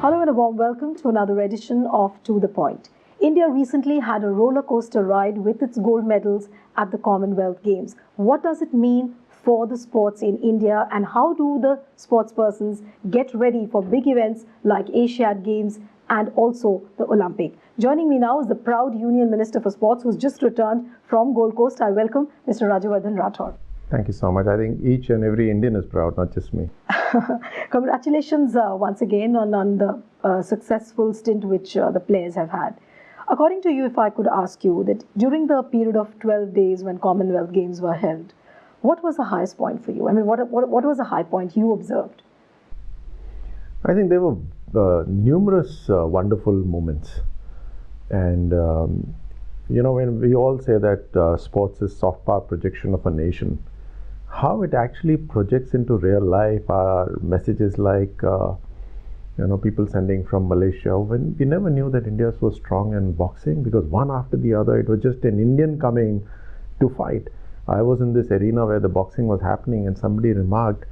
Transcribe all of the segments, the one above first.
Hello and a warm welcome to another edition of To The Point. India recently had a roller coaster ride with its gold medals at the Commonwealth Games. What does it mean for the sports in India, and how do the sportspersons get ready for big events like Asiad Games and also the Olympic? Joining me now is the proud Union Minister for Sports who's just returned from Gold Coast. I welcome Mr. Rajyavardhan Rathore. Thank you so much. I think each and every Indian is proud, not just me. Congratulations once again on the successful stint which the players have had. According to you, if I could ask you that during the period of 12 days when Commonwealth Games were held, what was the highest point for you? I mean, what was the high point you observed? I think there were numerous wonderful moments. And, when we all say that sports is soft power projection of a nation, how it actually projects into real life are messages like, people sending from Malaysia. When we never knew that India was so strong in boxing, because one after the other, it was just an Indian coming to fight. I was in this arena where the boxing was happening, and somebody remarked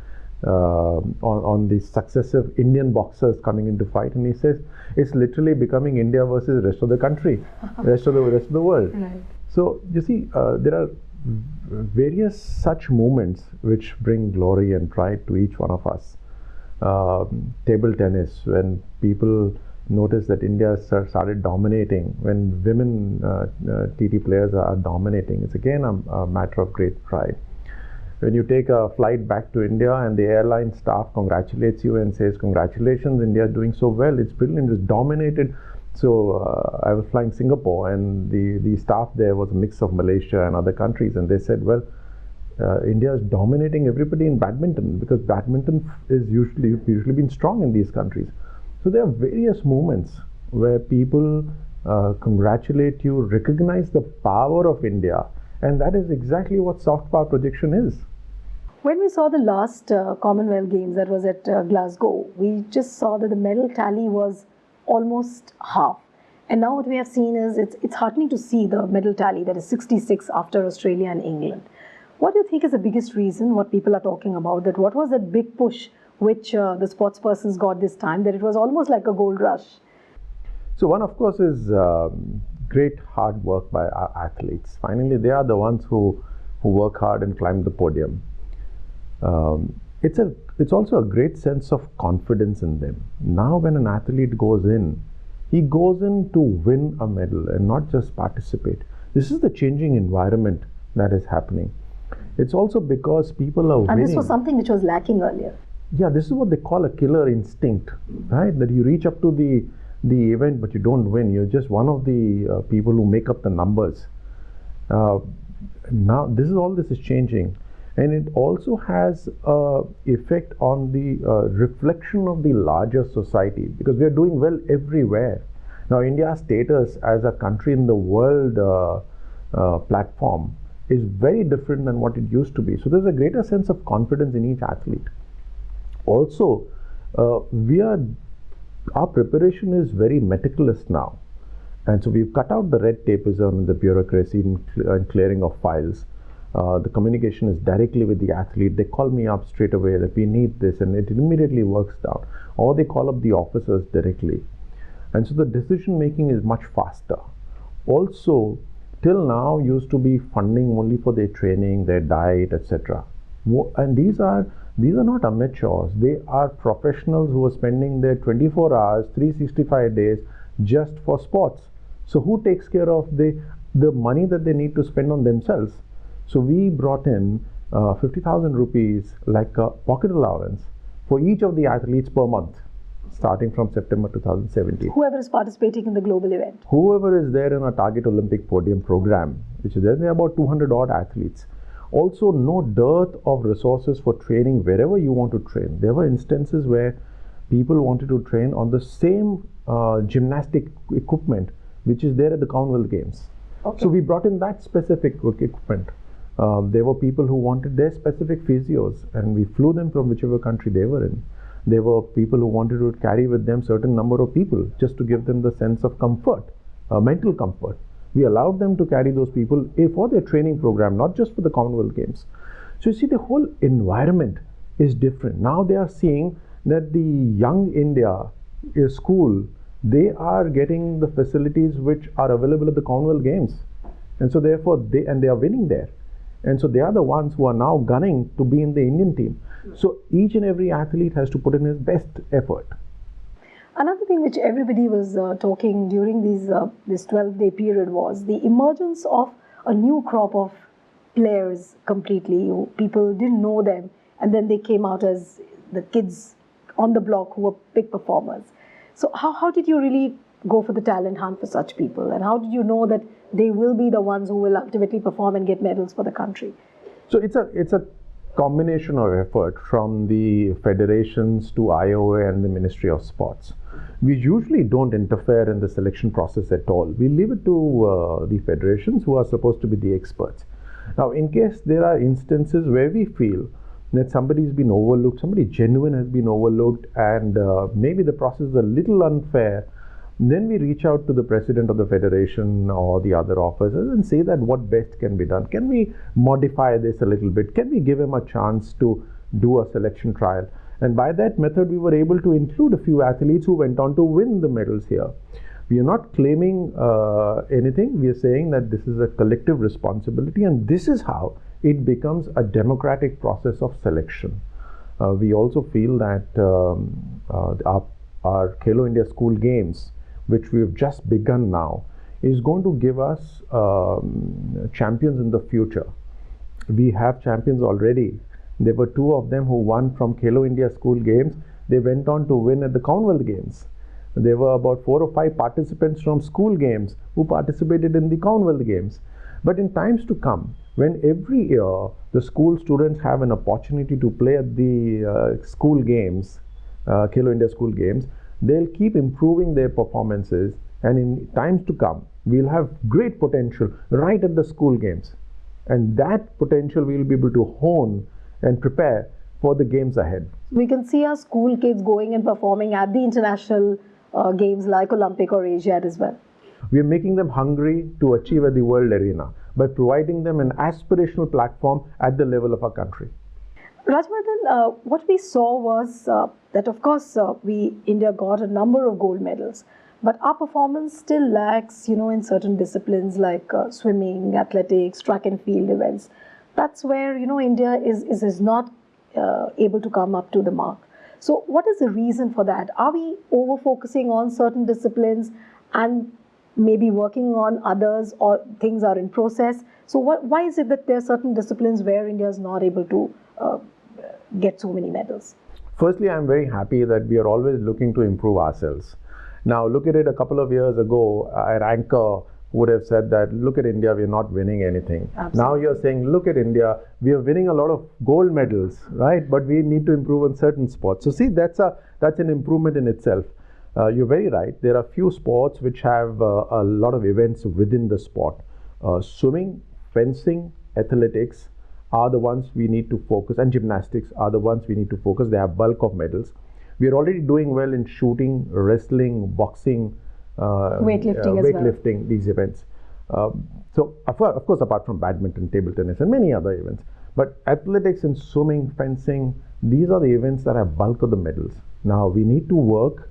on the successive Indian boxers coming into fight, and he says it's literally becoming India versus the rest of the country, rest of the world. Right. So you see, there are various such moments which bring glory and pride to each one of us. Table tennis, when people notice that India started dominating, when women TT players are dominating, it's again a matter of great pride. When you take a flight back to India and the airline staff congratulates you and says, congratulations, India is doing so well, it's brilliant, it's dominated. So I was flying Singapore, and the staff there was a mix of Malaysia and other countries, and they said, well, India is dominating everybody in badminton, because badminton is usually been strong in these countries. So there are various moments where people congratulate you, recognize the power of India, and that is exactly what soft power projection is. When we saw the last Commonwealth Games that was at Glasgow, we just saw that the medal tally was almost half. And now what we have seen is it's heartening to see the medal tally that is 66 after Australia and England. What do you think is the biggest reason, what people are talking about, that what was that big push which the sportspersons got this time, that it was almost like a gold rush? So one, of course, is great hard work by our athletes. Finally, they are the ones who work hard and climb the podium. It's also a great sense of confidence in them. Now when an athlete goes in, he goes in to win a medal and not just participate. This is the changing environment that is happening. It's also because people are winning. And this was something which was lacking earlier. Yeah, this is what they call a killer instinct, right? That you reach up to the event, but you don't win. You're just one of the people who make up the numbers. Now, this is changing. And it also has an effect on the reflection of the larger society, because we are doing well everywhere. Now, India's status as a country in the world platform is very different than what it used to be. So there's a greater sense of confidence in each athlete. Also, our preparation is very meticulous now. And so we've cut out the red tapeism and the bureaucracy and clearing of files. The communication is directly with the athlete. They call me up straight away that we need this, and it immediately works down. Or they call up the officers directly. And so the decision making is much faster. Also, till now used to be funding only for their training, their diet, etc. And these are not amateurs. They are professionals who are spending their 24 hours, 365 days just for sports. So who takes care of the money that they need to spend on themselves? So we brought in 50,000 rupees like a pocket allowance for each of the athletes per month, starting from September 2017. Whoever is participating in the global event. Whoever is there in a Target Olympic Podium program, which is there are about 200 odd athletes. Also, no dearth of resources for training wherever you want to train. There were instances where people wanted to train on the same gymnastic equipment which is there at the Commonwealth Games. Okay. So we brought in that specific equipment. There were people who wanted their specific physios, and we flew them from whichever country they were in. There were people who wanted to carry with them certain number of people just to give them the sense of comfort, mental comfort. We allowed them to carry those people for their training program, not just for the Commonwealth Games. So you see, the whole environment is different. Now they are seeing that the young India school, they are getting the facilities which are available at the Commonwealth Games, and so therefore they are winning there, and so they are the ones who are now gunning to be in the Indian team. So each and every athlete has to put in his best effort. Another thing which everybody was talking during this 12-day period was the emergence of a new crop of players completely. People didn't know them, and then they came out as the kids on the block who were big performers. So how did you really go for the talent hunt for such people, and how did you know that they will be the ones who will ultimately perform and get medals for the country? So it's a combination of effort from the federations to IOA and the Ministry of Sports. We usually don't interfere in the selection process at all. We leave it to the federations, who are supposed to be the experts. Now, in case there are instances where we feel that somebody's been overlooked, somebody genuine has been overlooked, and maybe the process is a little unfair, then we reach out to the president of the federation or the other officers and say that what best can be done. Can we modify this a little bit? Can we give him a chance to do a selection trial? And by that method, we were able to include a few athletes who went on to win the medals here. We are not claiming anything. We are saying that this is a collective responsibility, and this is how it becomes a democratic process of selection. We also feel that our Khelo India School Games, which we have just begun now, is going to give us champions in the future. We have champions already. There were two of them who won from Khelo India School Games. They went on to win at the Commonwealth Games. There were about 4 or 5 participants from school games who participated in the Commonwealth Games. But in times to come, when every year the school students have an opportunity to play at the school games, Khelo India School Games, they'll keep improving their performances, and in times to come, we'll have great potential right at the school games. And that potential we'll be able to hone and prepare for the games ahead. We can see our school kids going and performing at the international games like Olympic or Asiad as well. We are making them hungry to achieve at the world arena by providing them an aspirational platform at the level of our country. Rajyavardhan, what we saw was that, of course, India got a number of gold medals, but our performance still lacks, in certain disciplines like swimming, athletics, track and field events. That's where, India is not able to come up to the mark. So what is the reason for that? Are we over-focusing on certain disciplines and maybe working on others, or things are in process? So why is it that there are certain disciplines where India is not able to get so many medals? Firstly, I'm very happy that we are always looking to improve ourselves. Now, look at it, a couple of years ago, our anchor would have said that, look at India, we're not winning anything. Absolutely. Now you're saying, look at India, we are winning a lot of gold medals, right? But we need to improve on certain sports. So see, that's an improvement in itself. You're very right. There are few sports which have a lot of events within the sport. Swimming, fencing, athletics are the ones we need to focus, and gymnastics are the ones we need to focus. They have bulk of medals. We are already doing well in shooting, wrestling, boxing, weightlifting, these events. So of course, apart from badminton, table tennis, and many other events, but athletics and swimming, fencing, these are the events that have bulk of the medals. Now we need to work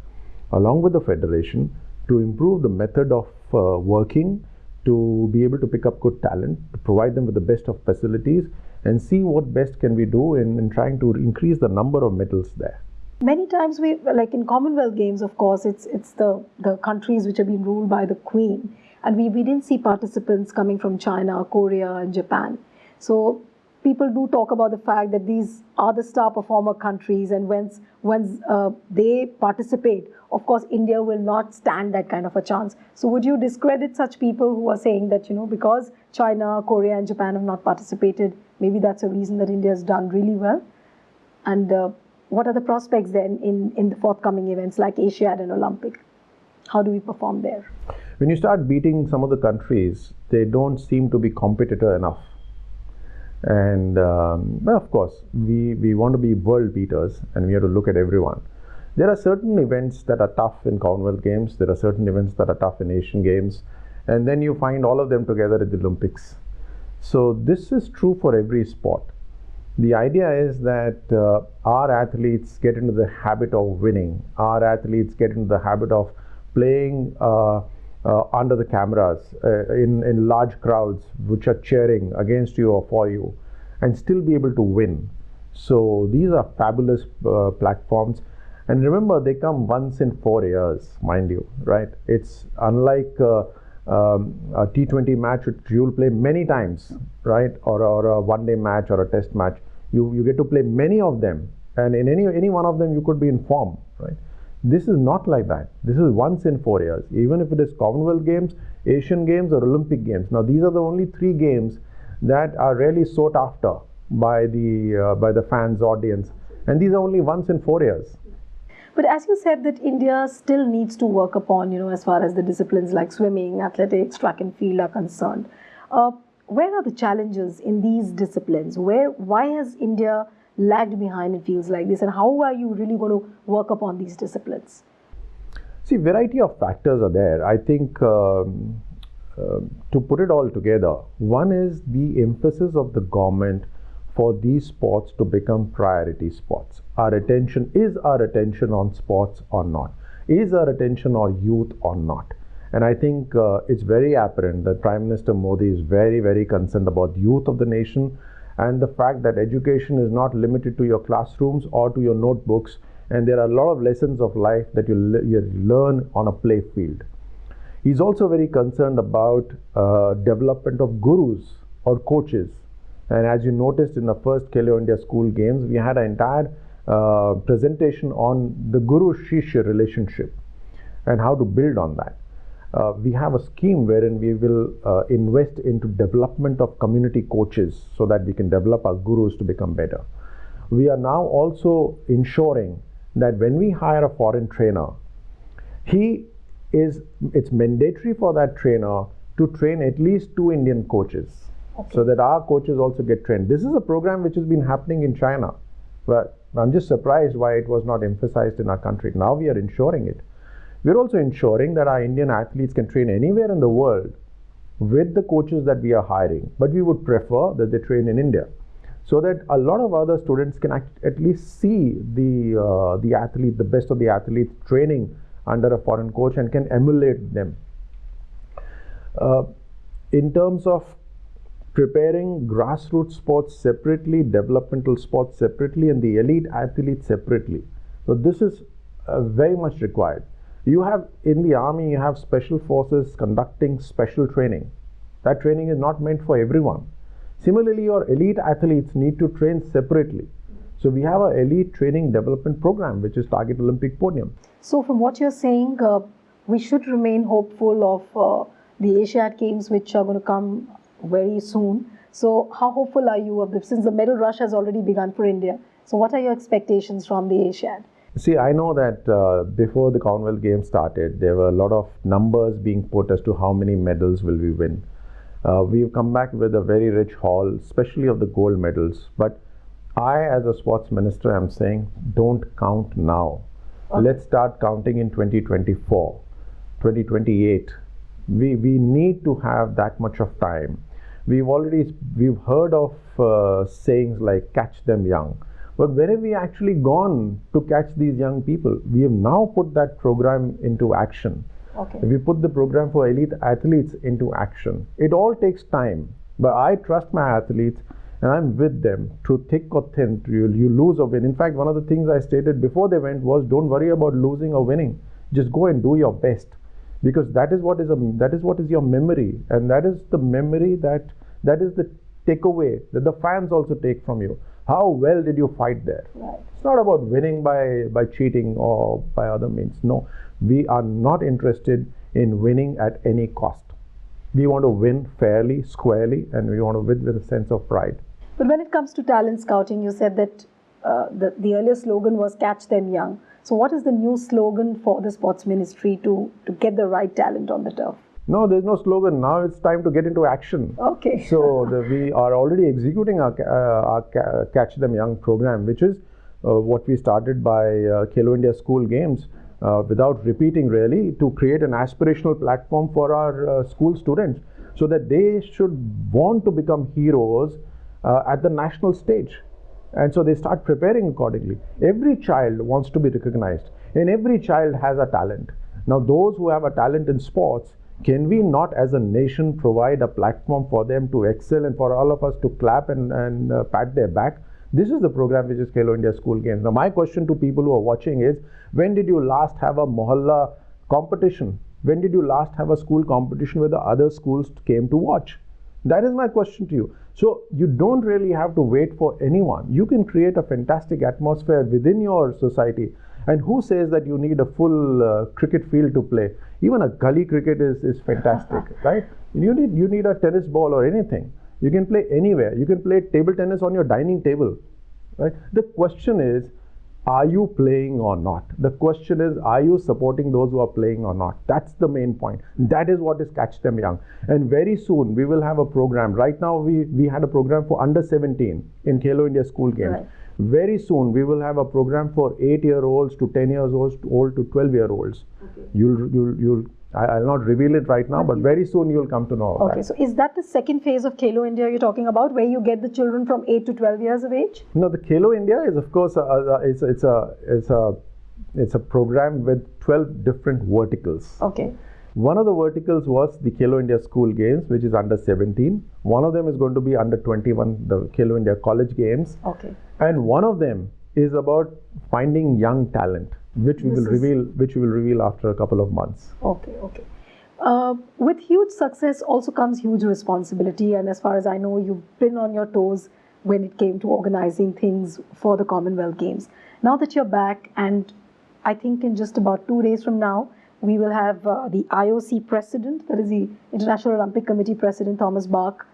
along with the federation to improve the method of working, to be able to pick up good talent, to provide them with the best of facilities, and see what best can we do in trying to increase the number of medals there. Many times like in Commonwealth Games, of course, it's the countries which have been ruled by the Queen, and we didn't see participants coming from China, Korea, and Japan. So people do talk about the fact that these are the star performer countries, and when they participate, of course, India will not stand that kind of a chance. So would you discredit such people who are saying that, because China, Korea, and Japan have not participated, maybe that's a reason that India has done really well? And what are the prospects then in the forthcoming events like Asiad and Olympic? How do we perform there? When you start beating some of the countries, they don't seem to be competitor enough. And well, of course, we want to be world beaters, and we have to look at everyone. There are certain events that are tough in Commonwealth Games. There are certain events that are tough in Asian Games. And then you find all of them together at the Olympics. So this is true for every sport. The idea is that our athletes get into the habit of winning. Our athletes get into the habit of playing under the cameras in large crowds which are cheering against you or for you, and still be able to win. So these are fabulous platforms. And remember, they come once in 4 years, mind you, right? It's unlike a T20 match which you'll play many times, right? Or a one-day match or a test match. You get to play many of them, and in any one of them you could be in form, right? This is not like that. This is once in 4 years. Even if it is Commonwealth Games, Asian Games, or Olympic Games. Now these are the only three games that are really sought after by the fans audience, and these are only once in 4 years. But as you said, that India still needs to work upon, as far as the disciplines like swimming, athletics, track and field are concerned. Where are the challenges in these disciplines? Why has India lagged behind, it feels like this, and how are you really going to work upon these disciplines? See, variety of factors are there. I think to put it all together, one is the emphasis of the government for these sports to become priority sports. Is our attention on sports or not? Is our attention on youth or not? And I think it's very apparent that Prime Minister Modi is very, very concerned about the youth of the nation, and the fact that education is not limited to your classrooms or to your notebooks, and there are a lot of lessons of life that you learn on a play field. He's also very concerned about development of gurus or coaches. And as you noticed in the first Khelo India School Games, we had an entire presentation on the Guru-Shishya relationship and how to build on that. We have a scheme wherein we will invest into development of community coaches so that we can develop our gurus to become better. We are now also ensuring that when we hire a foreign trainer, it's mandatory for that trainer to train at least 2 Indian coaches. Okay. So that our coaches also get trained. This is a program which has been happening in China, but I'm just surprised why it was not emphasized in our country. Now we are ensuring it. We're also ensuring that our Indian athletes can train anywhere in the world with the coaches that we are hiring, but we would prefer that they train in India, so that a lot of other students can at least see the athlete, the best of the athletes training under a foreign coach and can emulate them. In terms of preparing grassroots sports separately, developmental sports separately, and the elite athletes separately. So this is very much required. You have in the army, you have special forces conducting special training. That training is not meant for everyone. Similarly, your elite athletes need to train separately. So we have an elite training development program, which is Target Olympic Podium. So from what you're saying, we should remain hopeful of the Asiad Games, which are going to come very soon. So how hopeful are you of this, since the medal rush has already begun for India? So what are your expectations from the Asiad? See, I know that before the Commonwealth Games started, there were a lot of numbers being put as to how many medals will we win. We've come back with a very rich haul, especially of the gold medals. But I, as a sports minister, am saying, don't count now. Okay. Let's start counting in 2024, 2028. We need to have that much of time. We've heard of sayings like catch them young, but where have we actually gone to catch these young people? We have now put that program into action. Okay. We put the program for elite athletes into action. It all takes time, but I trust my athletes and I'm with them through thick or thin. You lose or win. In fact, one of the things I stated before they went was, don't worry about losing or winning. Just go and do your best. Because that is what is your memory, and that is the memory that is the takeaway that the fans also take from you. How well did you fight there? Right. It's not about winning by cheating or by other means. No, we are not interested in winning at any cost. We want to win fairly, squarely, and we want to win with a sense of pride. But when it comes to talent scouting, you said that the earlier slogan was "Catch them young." So what is the new slogan for the sports ministry to get the right talent on the turf? No, there's no slogan. Now it's time to get into action. Okay. So we are already executing our Catch Them Young program, which is what we started by Khelo India School Games, without repeating really, to create an aspirational platform for our school students so that they should want to become heroes at the national stage. And so they start preparing accordingly. Every child wants to be recognized, and every child has a talent. Now, those who have a talent in sports, can we not as a nation provide a platform for them to excel and for all of us to clap and pat their back? This is the program which is Khelo India School Games. Now, my question to people who are watching is, when did you last have a mohalla competition? When did you last have a school competition where the other schools came to watch? That is my question to you. So you don't really have to wait for anyone. You can create a fantastic atmosphere within your society. And who says that you need a full cricket field to play? Even a gully cricket is fantastic, right? You need a tennis ball or anything. You can play anywhere. You can play table tennis on your dining table, right? The question is, are you playing or not? The question is, are you supporting those who are playing or not? That's the main point. That is what is Catch Them Young. And very soon we will have a program. Right now we had a program for under 17 in Khelo India School Games. Right. Very soon we will have a program for 8-year-olds to 10 years old to 12-year-olds. Okay. I'll not reveal it right now, but very soon you'll come to know. Okay, so is that the second phase of Khelo India you're talking about, where you get the children from 8 to 12 years of age? No, the Khelo India is, of course, it's a program with 12 different verticals. Okay. One of the verticals was the Khelo India School Games, which is under 17. One of them is going to be under 21, the Khelo India College Games. Okay. And one of them is about finding young talent, which we will reveal after a couple of months. Okay, okay. With huge success also comes huge responsibility, and as far as I know, you've been on your toes when it came to organizing things for the Commonwealth Games. Now that you're back, and I think in just about 2 days from now, we will have the IOC president, that is the International Olympic Committee president, Thomas Bach,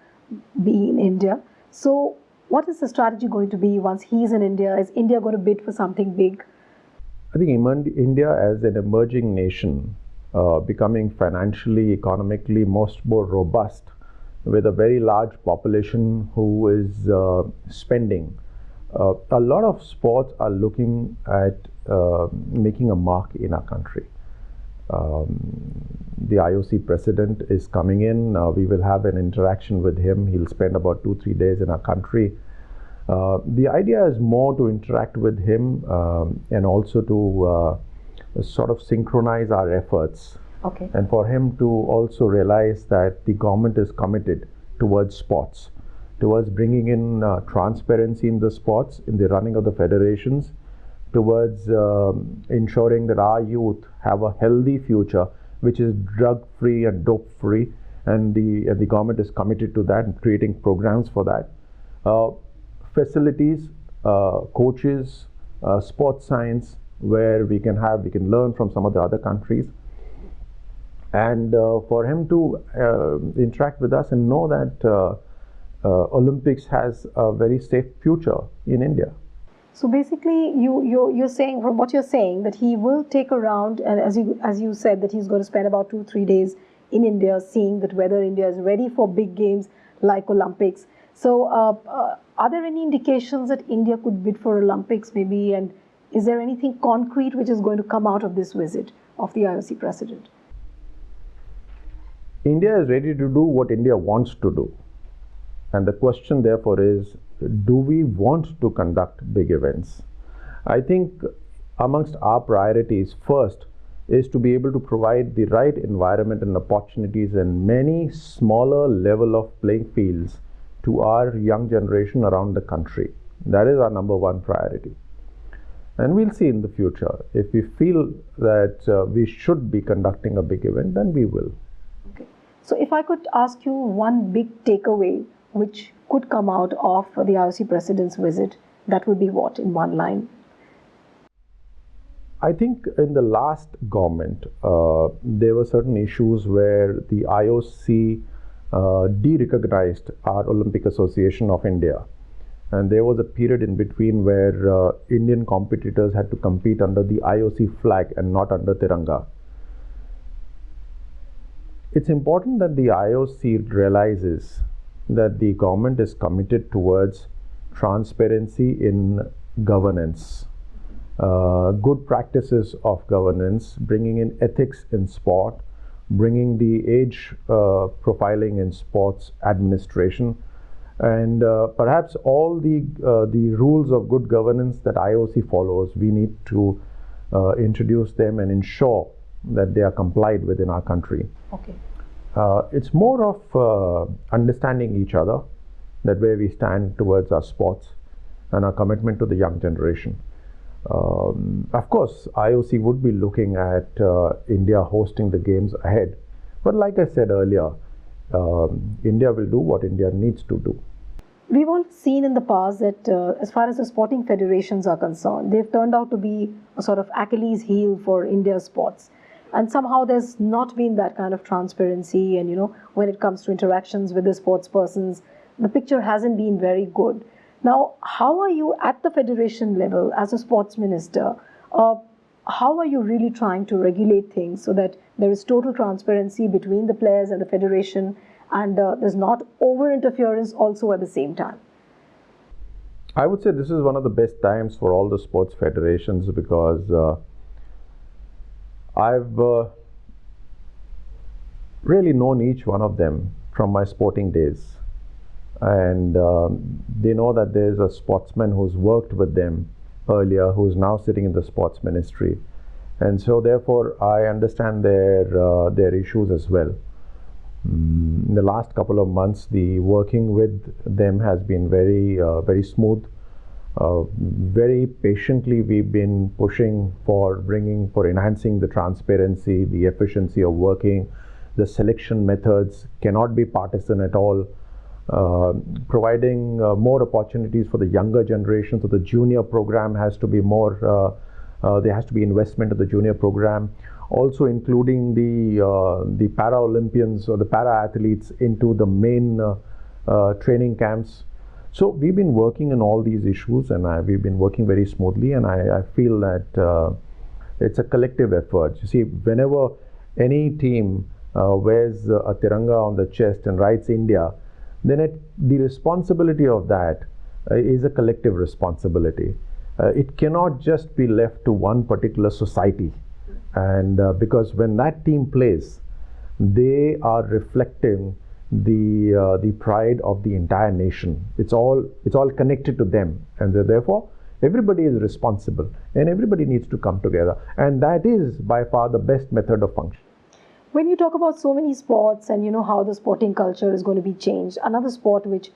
be in India. So what is the strategy going to be once he's in India? Is India going to bid for something big? I think India as an emerging nation, becoming financially, economically more robust, with a very large population who is spending. A lot of sports are looking at making a mark in our country. The IOC president is coming in. We will have an interaction with him. He'll spend about 2-3 days in our country. The idea is more to interact with him and also to sort of synchronize our efforts. Okay. And for him to also realize that the government is committed towards sports, towards bringing in transparency in the sports, in the running of the federations, towards ensuring that our youth have a healthy future, which is drug-free and dope-free, and the government is committed to that and creating programs for that. Facilities, coaches, sports science, where we can learn from some of the other countries, and for him to interact with us and know that Olympics has a very safe future in India. So basically, you're saying, from what you're saying, that he will take around, and as you said, that he's going to spend about 2-3 days in India, seeing that whether India is ready for big games like Olympics. So are there any indications that India could bid for Olympics maybe, and is there anything concrete which is going to come out of this visit of the IOC president? India is ready to do what India wants to do. And the question therefore is, do we want to conduct big events? I think amongst our priorities first is to be able to provide the right environment and opportunities and many smaller level of playing fields to our young generation around the country. That is our number one priority. And we'll see in the future. If we feel that we should be conducting a big event, then we will. Okay. So if I could ask you one big takeaway which could come out of the IOC president's visit, that would be what, in one line? I think in the last government, there were certain issues where the IOC de-recognized our Olympic Association of India. And there was a period in between where Indian competitors had to compete under the IOC flag and not under Tiranga. It's important that the IOC realizes that the government is committed towards transparency in governance, good practices of governance, bringing in ethics in sport, bringing the age profiling in sports administration, And perhaps all the rules of good governance that IOC follows, we need to introduce them and ensure that they are complied with in our country. Okay. It's more of understanding each other, that where we stand towards our sports and our commitment to the young generation. Of course, IOC would be looking at India hosting the games ahead. But like I said earlier, India will do what India needs to do. We've all seen in the past that as far as the sporting federations are concerned, they've turned out to be a sort of Achilles heel for India's sports. And somehow there's not been that kind of transparency, and when it comes to interactions with the sports persons, the picture hasn't been very good. Now, how are you at the federation level as a sports minister? How are you really trying to regulate things so that there is total transparency between the players and the federation, and there's not over interference also at the same time? I would say this is one of the best times for all the sports federations, because I've really known each one of them from my sporting days, and they know that there's a sportsman who's worked with them earlier, who's now sitting in the sports ministry, and so therefore I understand their issues as well. In the last couple of months, the working with them has been very smooth. Very patiently we've been pushing for enhancing the transparency, the efficiency of working. The selection methods cannot be partisan at all. Providing more opportunities for the younger generation. So the junior program has to be more, there has to be investment in the junior program. Also including the para-Olympians or the para-athletes into the main training camps. So we've been working on all these issues, and we've been working very smoothly, and I feel that it's a collective effort. You see, whenever any team wears a tiranga on the chest and writes India, then the responsibility of that is a collective responsibility. It cannot just be left to one particular society, and because when that team plays, they are reflecting the pride of the entire nation. It's all connected to them, and therefore everybody is responsible, and everybody needs to come together, and that is by far the best method of function. When you talk about so many sports and how the sporting culture is going to be changed, another sport which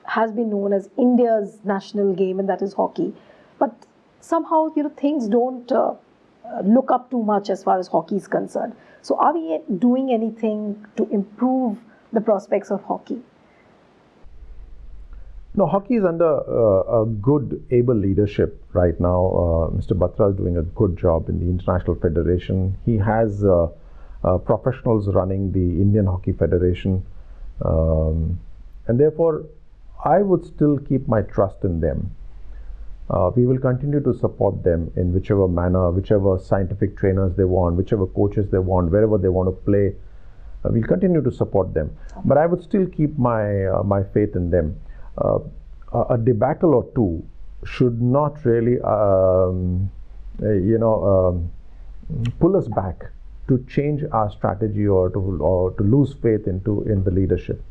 has been known as India's national game, and that is hockey, but somehow things don't look up too much as far as hockey is concerned. So are we doing anything to improve the prospects of hockey? No, hockey is under a good, able leadership right now. Mr. Batra is doing a good job in the International Federation. He has professionals running the Indian Hockey Federation, and therefore I would still keep my trust in them. We will continue to support them in whichever manner, whichever scientific trainers they want, whichever coaches they want, wherever they want to play. We'll continue to support them, but I would still keep my faith in them. A debacle or two should not really, pull us back to change our strategy or to lose faith in the leadership.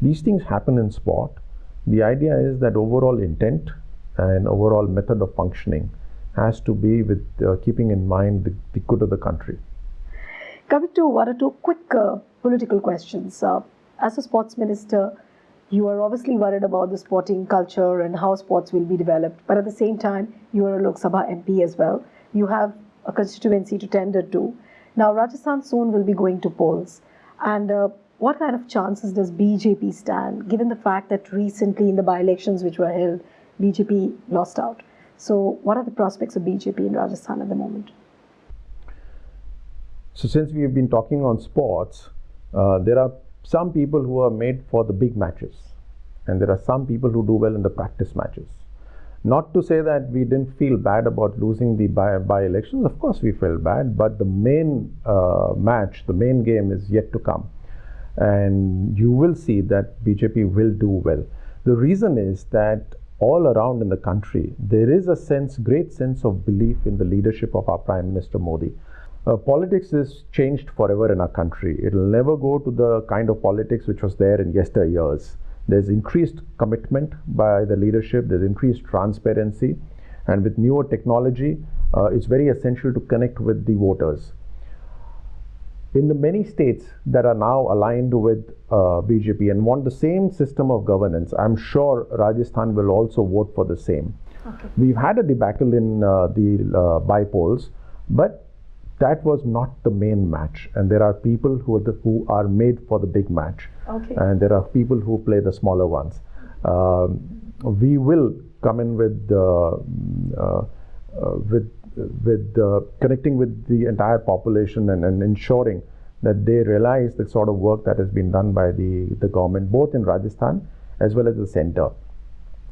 These things happen in sport. The idea is that overall intent and overall method of functioning has to be with keeping in mind the good of the country. Coming to one or two quick political questions. As a sports minister, you are obviously worried about the sporting culture and how sports will be developed. But at the same time, you are a Lok Sabha MP as well. You have a constituency to tender to. Now, Rajasthan soon will be going to polls. And what kind of chances does BJP stand, given the fact that recently in the by-elections which were held, BJP lost out? So what are the prospects of BJP in Rajasthan at the moment? So since we have been talking on sports, there are some people who are made for the big matches, and there are some people who do well in the practice matches. Not to say that we didn't feel bad about losing the by-elections. Of course we felt bad, but the main match, the main game is yet to come. And you will see that BJP will do well. The reason is that all around in the country, there is a great sense of belief in the leadership of our Prime Minister Modi. Politics is changed forever in our country. It will never go to the kind of politics which was there in yesteryears. There's increased commitment by the leadership, there's increased transparency, and with newer technology, it's very essential to connect with the voters. In the many states that are now aligned with BJP and want the same system of governance, I'm sure Rajasthan will also vote for the same. Okay. We've had a debacle in the by-polls, but that was not the main match. And there are people who are made for the big match. Okay. And there are people who play the smaller ones. We will come in with connecting with the entire population and ensuring that they realize the sort of work that has been done by the government, both in Rajasthan as well as the centre.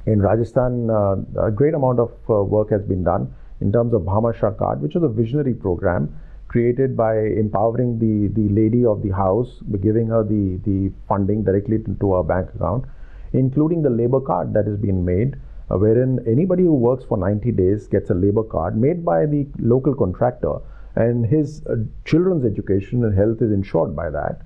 In Rajasthan, a great amount of work has been done in terms of Bhamasha card, which is a visionary program created by empowering the lady of the house, giving her the funding directly into her bank account, including the labour card that has been made, wherein anybody who works for 90 days gets a labour card made by the local contractor, and his children's education and health is ensured by that.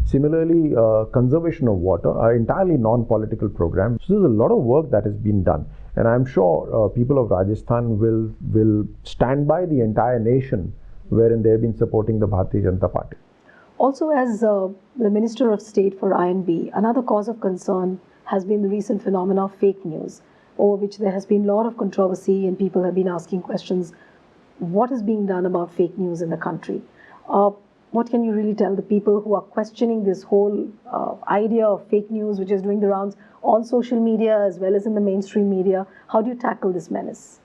Similarly, conservation of water, an entirely non-political program. So there's a lot of work that has been done, and I'm sure people of Rajasthan will stand by the entire nation, wherein they have been supporting the Bharatiya Janata Party. Also, as the Minister of State for I&B, another cause of concern has been the recent phenomena of fake news, over which there has been a lot of controversy and people have been asking questions. What is being done about fake news in the country? What can you really tell the people who are questioning this whole idea of fake news, which is doing the rounds on social media as well as in the mainstream media? How do you tackle this menace?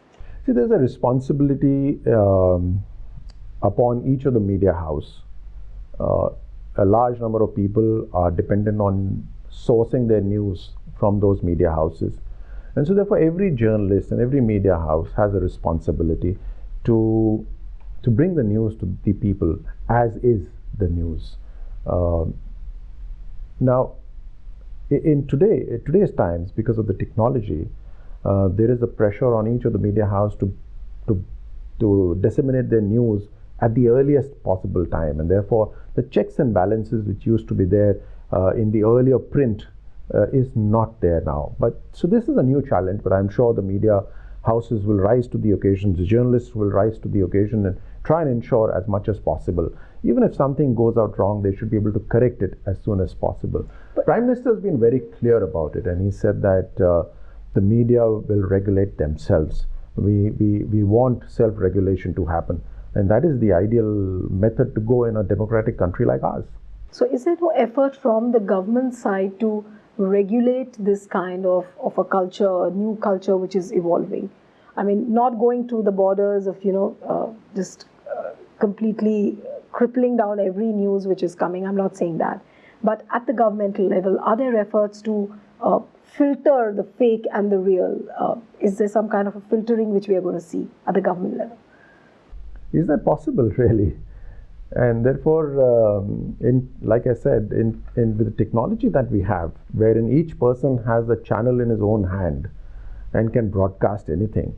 See, there's a responsibility upon each of the media house. A large number of people are dependent on sourcing their news from those media houses. And so therefore every journalist and every media house has a responsibility to bring the news to the people as is the news. Now, in today's times, because of the technology, there is a pressure on each of the media house to disseminate their news at the earliest possible time, and therefore the checks and balances which used to be there in the earlier print is not there now. But so this is a new challenge, but I'm sure the media houses will rise to the occasion, the journalists will rise to the occasion and try and ensure as much as possible. Even if something goes out wrong, they should be able to correct it as soon as possible. But Prime Minister has been very clear about it, and he said that the media will regulate themselves. We want self-regulation to happen, and that is the ideal method to go in a democratic country like ours. So is there no effort from the government side to regulate this kind of a culture, a new culture which is evolving? I mean, not going to the borders of, just completely crippling down every news which is coming. I'm not saying that. But at the governmental level, are there efforts to filter the fake and the real? Is there some kind of a filtering which we are going to see at the government level? Is that possible, really? And therefore, like I said, with the technology that we have, wherein each person has a channel in his own hand and can broadcast anything,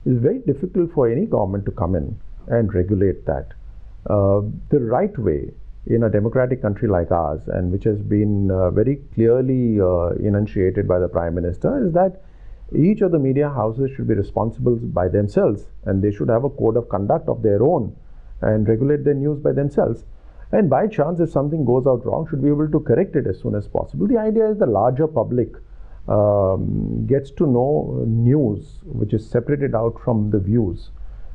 it's very difficult for any government to come in and regulate that. The right way in a democratic country like ours, and which has been very clearly enunciated by the Prime Minister, is that each of the media houses should be responsible by themselves, and they should have a code of conduct of their own and regulate their news by themselves. And by chance, if something goes out wrong, should be able to correct it as soon as possible. The idea is the larger public gets to know news which is separated out from the views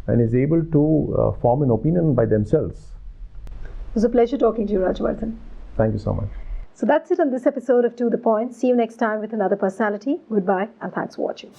and is able to form an opinion by themselves. It was a pleasure talking to you, Rajyavardhan. Thank you so much. So that's it on this episode of To The Point. See you next time with another personality. Goodbye and thanks for watching.